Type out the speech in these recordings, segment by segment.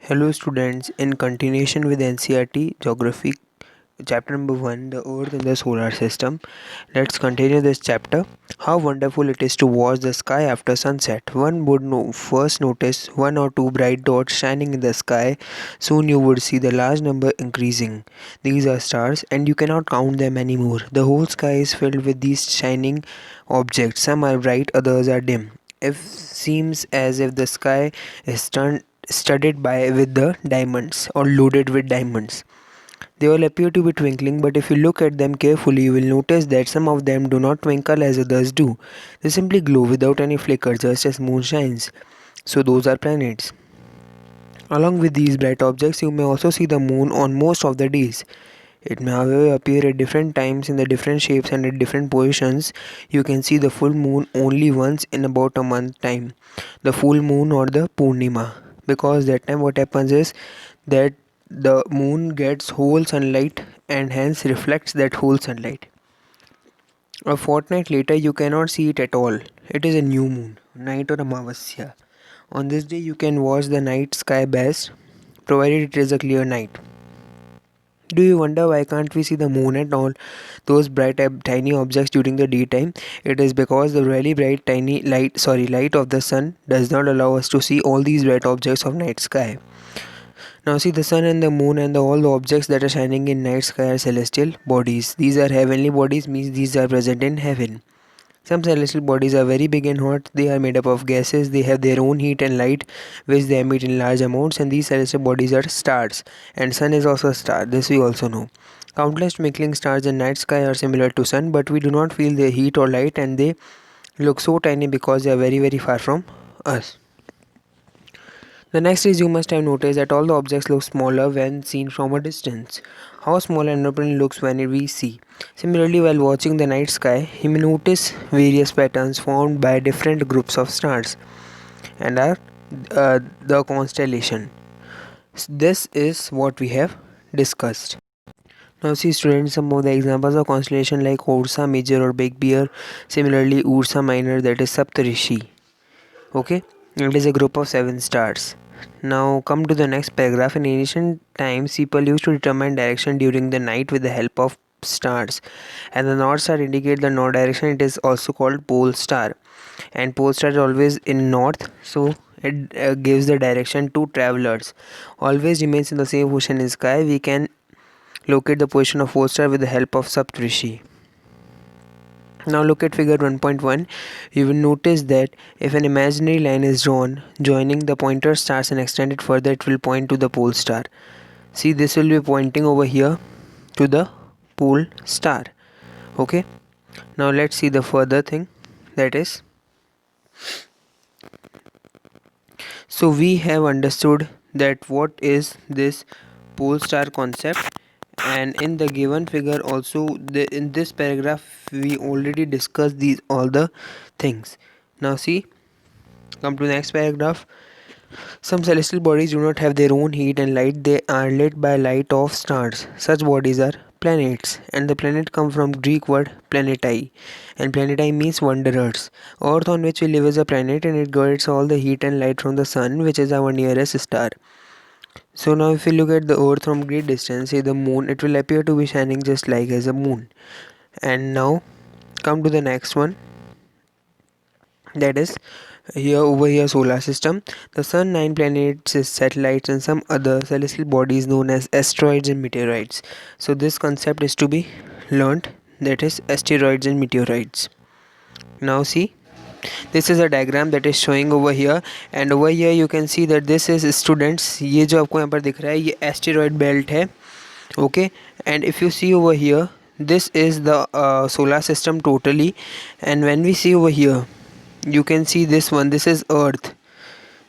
Hello students, in continuation with NCERT Geography chapter number 1, the earth in the solar system. Let's continue this chapter. How wonderful it is to watch the sky after sunset. One would first notice one or two bright dots shining in the sky. Soon you would see the large number increasing. These are stars and you cannot count them anymore. The whole sky is filled with these shining objects. Some are bright, others are dim. It seems as if the sky is studded by with the diamonds or loaded with diamonds. They all appear to be twinkling, but if you look at them carefully, you will notice that some of them do not twinkle as others do. They simply glow without any flicker, just as moon shines. So those are planets. Along with these bright objects, you may also see the moon on most of the days. It may however appear at different times in the different shapes and at different positions. You can see the full moon only once in about a month time. The full moon or the Purnima. Because that time what happens is that the moon gets whole sunlight and hence reflects that whole sunlight. A fortnight later you cannot see it at all. It is a new moon, night or Amavasya. On this day you can watch the night sky best, provided it is a clear night. Do you wonder why can't we see the moon at all? Those bright tiny objects during the daytime? It is because the really bright tiny light of the sun does not allow us to see all these bright objects of night sky. Now see, the sun and the moon and all the objects that are shining in night sky are celestial bodies. These are heavenly bodies, means these are present in heaven. Some celestial bodies are very big and hot. They are made up of gases. They have their own heat and light which they emit in large amounts, and these celestial bodies are stars. And sun is also a star. This we also know. Countless twinkling stars in night sky are similar to sun, but we do not feel their heat or light, and they look so tiny because they are very far from us. The next is, you must have noticed that all the objects look smaller when seen from a distance. How small an aeroplane looks when we see. Similarly, while watching the night sky, you may notice various patterns formed by different groups of stars and are the constellation. This is what we have discussed. Now see students, some of the examples of constellation like Ursa Major or Big Bear. Similarly, Ursa Minor, that is Saptarishi. Okay, it is a group of 7 stars. Now come to the next paragraph. In ancient times, people used to determine direction during the night with the help of stars, and the north star indicate the north direction. It is also called pole star, and pole star is always in north, so it gives the direction to travelers. Always remains in the same position in sky. We can locate the position of pole star with the help of Saptarishi. Now look at figure 1.1. You will notice that if an imaginary line is drawn joining the pointer stars and extended further, it will point to the pole star. See, this will be pointing over here to the pole star. Okay, now let's see the further thing, that is, so we have understood that what is this pole star concept, and in the given figure also in this paragraph we already discussed these all the things. Now see, come to the next paragraph. Some celestial bodies do not have their own heat and light. They are lit by light of stars. Such bodies are planets, and the planet come from Greek word planetai, and planetai means wanderers. Earth on which we live is a planet, and it gets all the heat and light from the sun, which is our nearest star. So now if you look at the earth from great distance, say the moon, it will appear to be shining just like as a moon. And now come to the next one, that is here over here solar system. The sun, 9 planets, satellites and some other celestial bodies known as asteroids and meteorites. So this concept is to be learnt, that is asteroids and meteorites. Now see, this is a diagram that is showing over here, and over here you can see that this is students, ये जो आपको यहाँ पर दिख रहा है ये asteroid belt है. Okay, and if you see over here, this is the solar system totally, and when we see over here you can see this one, this is Earth.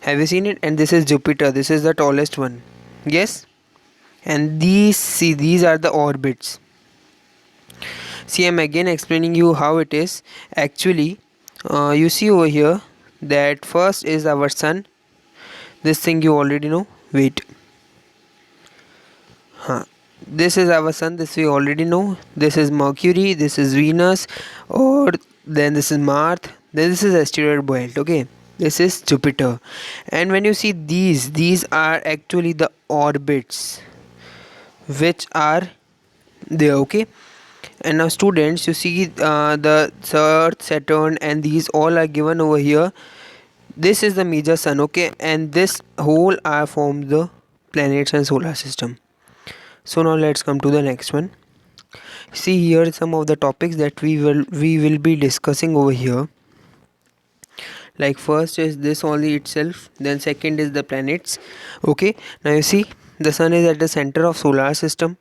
Have you seen it? And this is Jupiter, this is the tallest one. Yes, and these are the orbits. See, I'm again explaining you how it is actually. You see over here that first is our sun. This thing you already know. Wait, this is our sun, this we already know. This is Mercury, this is Venus, or then this is Mars, then this is asteroid belt. Okay, This is Jupiter. And when you see these are actually the orbits which are there, okay? And now students, you see the Earth, Saturn, and these all are given over here. This is the major sun, okay? And this whole are from the planets and solar system. So now let's come to the next one. See here some of the topics that we will be discussing over here. Like first is this only itself, then second is the planets. Okay, now you see the sun is at the center of solar system.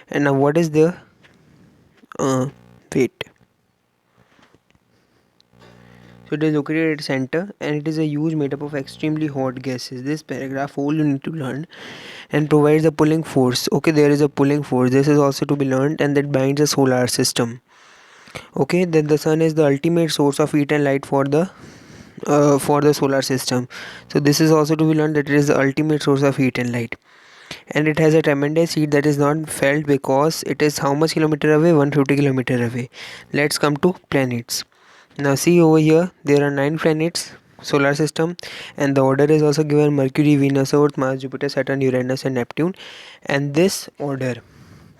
And now what is the wait, so it is located at center and it is a huge made up of extremely hot gases. This paragraph all you need to learn and provides a pulling force. Okay, there is a pulling force, this is also to be learned, and that binds the solar system. Okay, then the sun is the ultimate source of heat and light for the solar system. So this is also to be learned that it is the ultimate source of heat and light, and it has a tremendous heat that is not felt because it is how much kilometer away, 150 kilometer away. Let's come to planets. Now see over here there are 9 planets solar system, and the order is also given: Mercury, Venus, Earth, Mars, Jupiter, Saturn, Uranus and Neptune. And this order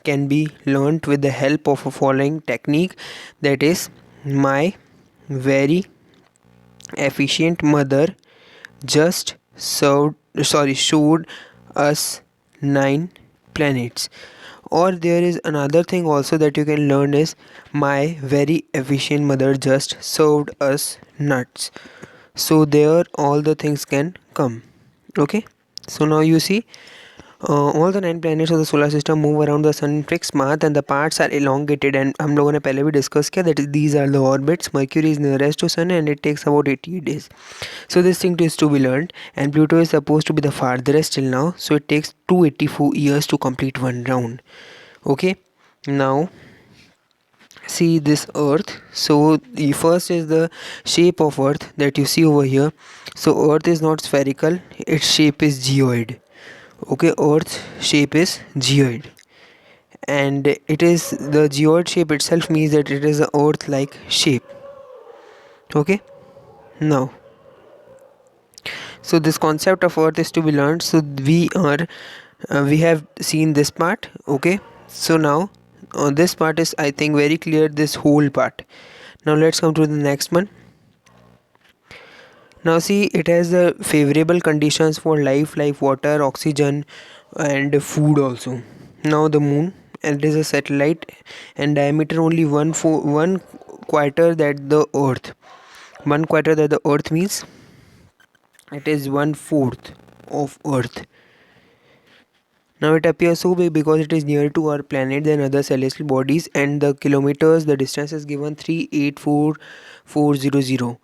can be learnt with the help of a following technique, that is, my very efficient mother just showed us 9 planets. Or there is another thing also that you can learn is, my very efficient mother just served us nuts. So there all the things can come. Okay, so now you see all the 9 planets of the solar system move around the sun in fixed path, and the parts are elongated. And हम लोगों ने पहले भी discuss किया that these are the orbits. Mercury is nearest to sun and it takes about 88 days. So this thing is to be learned, and Pluto is supposed to be the farthest till now, so it takes 284 years to complete one round. Okay, now see this Earth. So the first is the shape of Earth that you see over here. So Earth is not spherical, its shape is geoid. Okay, Earth's shape is geoid, and it is the geoid shape itself means that it is a Earth like shape. Okay, now so this concept of Earth is to be learned. So we have seen this part. Okay, so now this part is, I think, very clear, this whole part. Now let's come to the next one. Now see, it has the favorable conditions for life like water, oxygen and food also. Now the moon, and it is a satellite and diameter only one quarter that the earth. One quarter that the earth means it is 1/4 of earth. Now it appears so big because it is nearer to our planet than other celestial bodies, and the kilometers, the distance is given 384,400.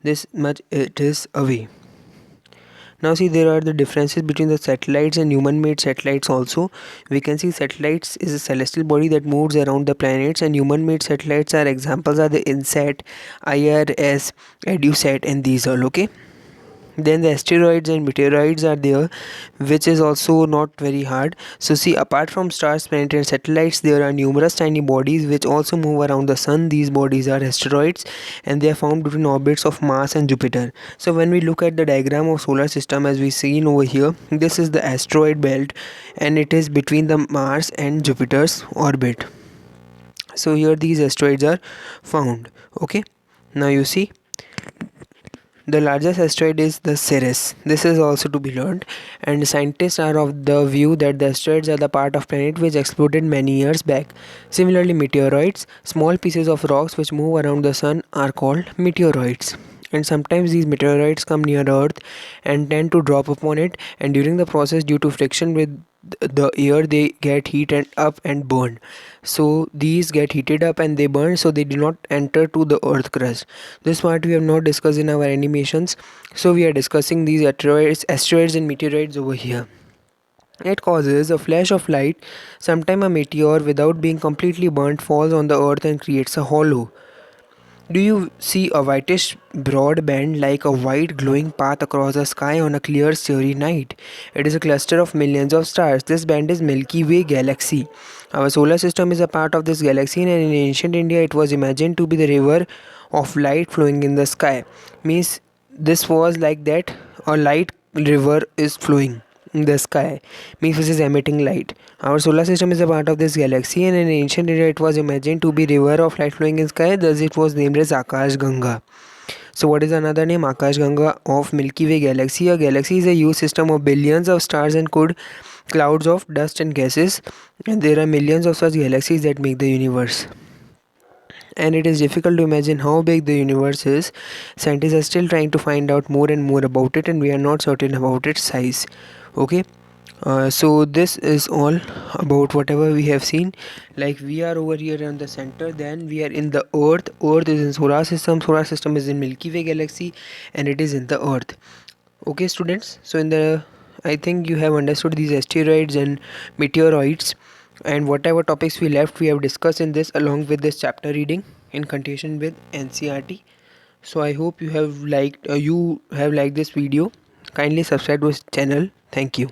This much it is away. Now see, there are the differences between the satellites and human-made satellites also. We can see satellites is a celestial body that moves around the planets, and human-made satellites are examples are the INSAT, IRS, EduSat and these all. Okay. Then the asteroids and meteoroids are there, which is also not very hard. So see, apart from stars, planets and satellites, there are numerous tiny bodies which also move around the sun. These bodies are asteroids, and they are found between orbits of Mars and Jupiter. So when we look at the diagram of solar system as we seen over here, this is the asteroid belt, and it is between the Mars and Jupiter's orbit. So here these asteroids are found. Okay, now you see, the largest asteroid is the Ceres. This is also to be learned, and scientists are of the view that the asteroids are the part of planet which exploded many years back. Similarly, meteoroids, small pieces of rocks which move around the sun, are called meteoroids. And sometimes these meteoroids come near Earth and tend to drop upon it, and during the process, due to friction with the air, they get heated up and burned. So these get heated up and they burn, so they do not enter to the earth crust. This part we have not discussed in our animations, so we are discussing these asteroids and meteoroids over here. It causes a flash of light. Sometime a meteor, without being completely burnt, falls on the earth and creates a hollow. Do you see a whitish broad band like a white glowing path across the sky on a clear starry night? It is a cluster of millions of stars. This band is Milky Way galaxy. Our solar system is a part of this galaxy, and in ancient India it was imagined to be the river of light flowing in the sky. Means this was like that a light river is flowing in the sky, means which is emitting light. Our solar system is a part of this galaxy, and in ancient India it was imagined to be river of light flowing in sky, thus it was named as Akash Ganga. So what is another name? Akash Ganga of Milky Way galaxy. A galaxy is a huge system of billions of stars and clouds of dust and gases, and there are millions of such galaxies that make the universe. And it is difficult to imagine how big the universe is. Scientists are still trying to find out more and more about it, and we are not certain about its size. Okay. So this is all about whatever we have seen. Like we are over here in the center, then we are in the earth. Earth is in solar system is in Milky Way galaxy, and it is in the earth. Okay students, so in the I think you have understood these asteroids and meteoroids, and whatever topics we left we have discussed in this along with this chapter reading in continuation with NCERT. So I hope you have liked this video. Kindly subscribe to this channel. Thank you.